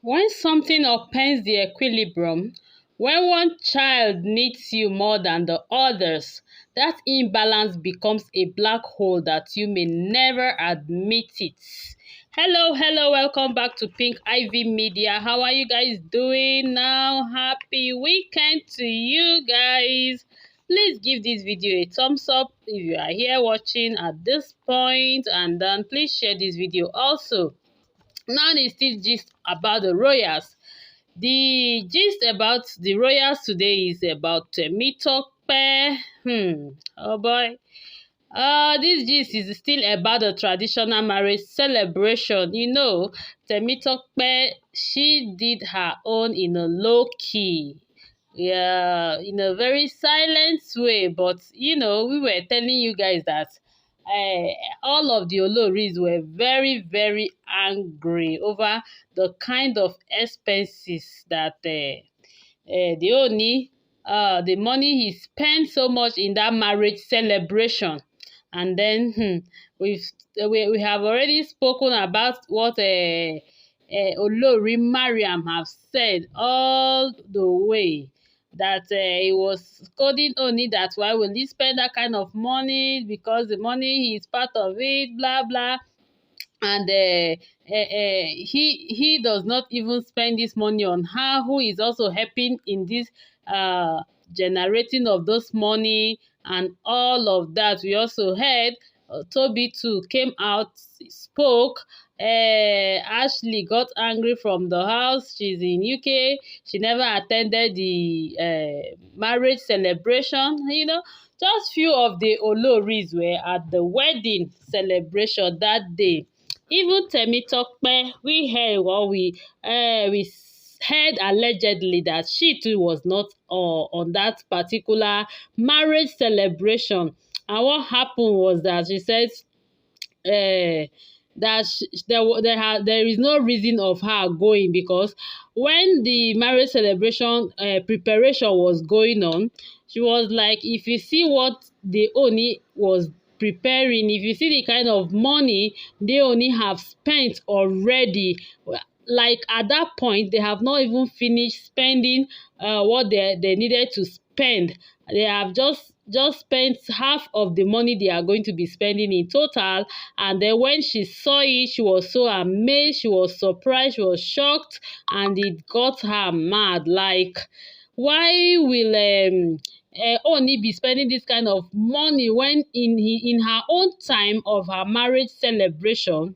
When something upends the equilibrium, when one child needs you more than the others, that imbalance becomes a black hole that you may never admit it. Hello, welcome back to Pink Ivy Media. How are you guys doing now? Happy weekend to you guys. Please give this video a thumbs up if you are here watching at this point, and then please share this video also. Now is still gist about the royals. The gist about the royals today is about Temitope. Oh boy. This gist is still about the traditional marriage celebration. You know, Temitope, she did her own in a low key. Yeah, in a very silent way. But, you know, we were telling you guys that uh, all of the Oloris were very, very angry over the kind of expenses that the Oni, the money he spent so much in that marriage celebration. And then we have already spoken about what Olori Mariam have said all the way, that he was scolding Oni that why will he spend that kind of money, because the money is part of it, blah blah. And he does not even spend this money on her, who is also helping in this uh generating of those money and all of that. We also heard Toby too came out, spoke. Ashley got angry from the house. She's in UK. She never attended the marriage celebration. You know, just few of the Oloris were at the wedding celebration that day. Even Temitope, we heard we heard allegedly that she too was not on that particular marriage celebration. And what happened was that she said that there is no reason of her going, because when the marriage celebration preparation was going on, she was like, if you see what the Oni was preparing, if you see the kind of money they only have spent already, like at that point they have not even finished spending what they needed to spend. They have just spent half of the money they are going to be spending in total. And then when she saw it, she was so amazed, she was surprised, she was shocked, and it got her mad. Like, why will Oni be spending this kind of money when in her own time of her marriage celebration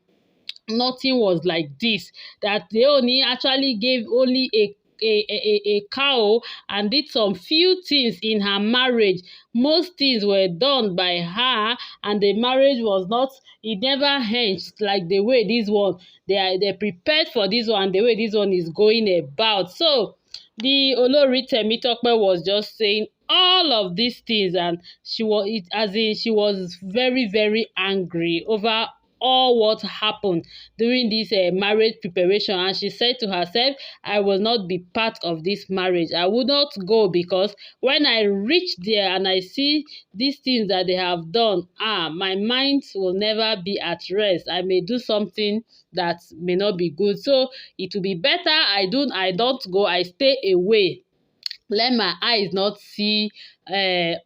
nothing was like this, that they only actually gave only a cow and did some few things in her marriage. Most things were done by her, and the marriage was not, it never hinged like the way this one, they prepared for this one, the way this one is going about. So the Olori Temitope was just saying all of these things, and she was very, very angry over all what happened during this marriage preparation. And she said to herself, I will not be part of this marriage. I will not go, because when I reach there and I see these things that they have done, my mind will never be at rest. I may do something that may not be good. So it will be better I don't go, I stay away, let my eyes not see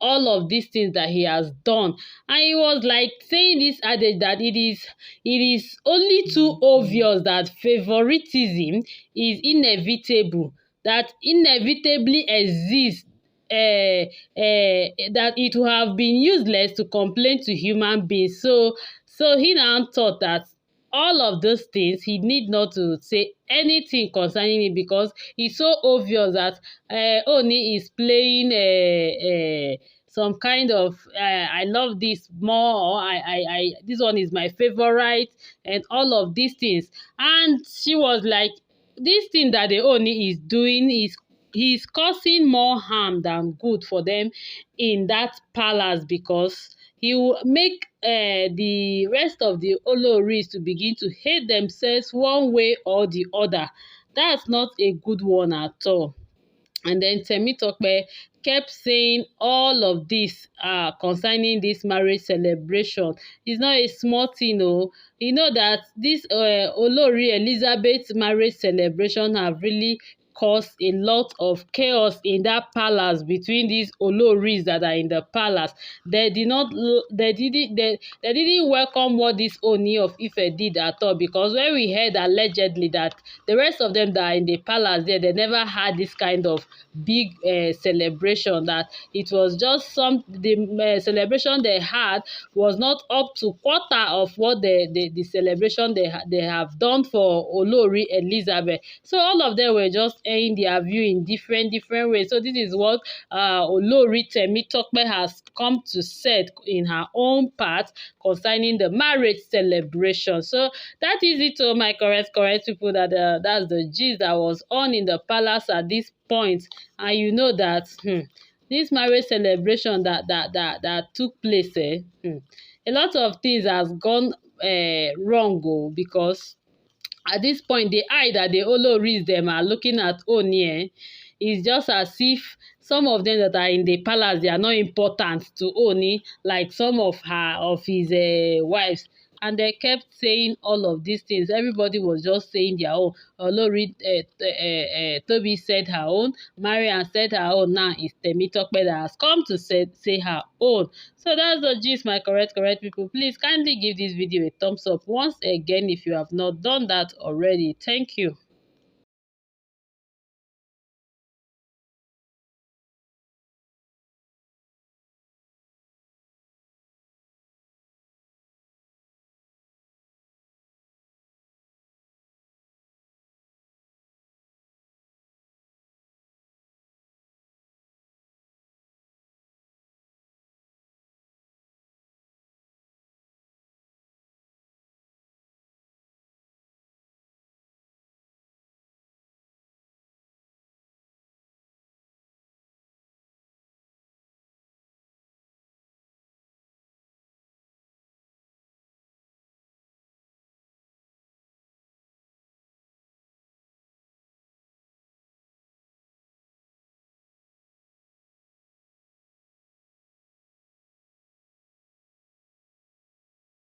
all of these things that he has done. And he was like saying this adage that it is only too obvious that favoritism is inevitable, that inevitably exists, that it would have been useless to complain to human beings. So he now thought that all of those things he need not to say anything concerning it, because it's so obvious that Oni is playing some kind of I love this more, or I this one is my favorite, and all of these things. And she was like, this thing that the Oni is doing is he's causing more harm than good for them in that palace, because he will make the rest of the Oloris to begin to hate themselves one way or the other. That's not a good one at all. And then Temitope kept saying all of this concerning this marriage celebration. It's not a small thing, oh. You know that this Olori Elizabeth marriage celebration have really caused a lot of chaos in that palace between these Oloris that are in the palace. They did not, they didn't welcome what this Ooni of Ife did at all, because when we heard allegedly that the rest of them that are in the palace there, they never had this kind of big celebration, that it was just the celebration they had was not up to quarter of what the celebration they have done for Olori Elizabeth. So all of them were just airing their view in different ways. So this is what Olori Temitope has come to said in her own part concerning the marriage celebration. So that is it, oh my correct people, that that's the gist that was on in the palace at this point. And you know that this marriage celebration that took place, a lot of things has gone wrong, oh, because at this point the eye that the Oloris them are looking at Ooni is just as if some of them that are in the palace, they are not important to Ooni like some of his wives. And they kept saying all of these things. Everybody was just saying their own. Olori Toby said her own. Mariam said her own. Now it's Temitope that has come to say her own. So that's the gist, my correct people. Please kindly give this video a thumbs up once again if you have not done that already. Thank you.